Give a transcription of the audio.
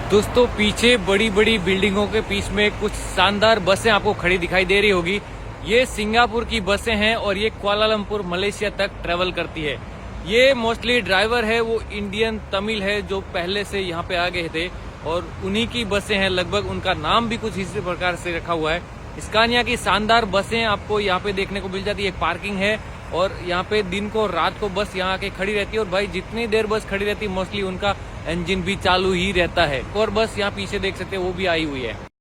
दोस्तों पीछे बड़ी बड़ी बिल्डिंगों के बीच में कुछ शानदार बसें आपको खड़ी दिखाई दे रही होगी। ये सिंगापुर की बसें हैं और ये कुआलालंपुर मलेशिया तक ट्रेवल करती है। ये मोस्टली ड्राइवर है वो इंडियन तमिल है जो पहले से यहाँ पे आ गए थे और उन्हीं की बसें हैं लगभग। उनका नाम भी कुछ इसी प्रकार से रखा हुआ है। स्कानिया की शानदार बसें आपको यहाँ पे देखने को मिल जाती है। पार्किंग है और यहाँ पे दिन को रात को बस यहाँ आके खड़ी रहती है और भाई जितनी देर बस खड़ी रहती है मोस्टली उनका इंजन भी चालू ही रहता है। और बस यहाँ पीछे देख सकते हैं वो भी आई हुई है।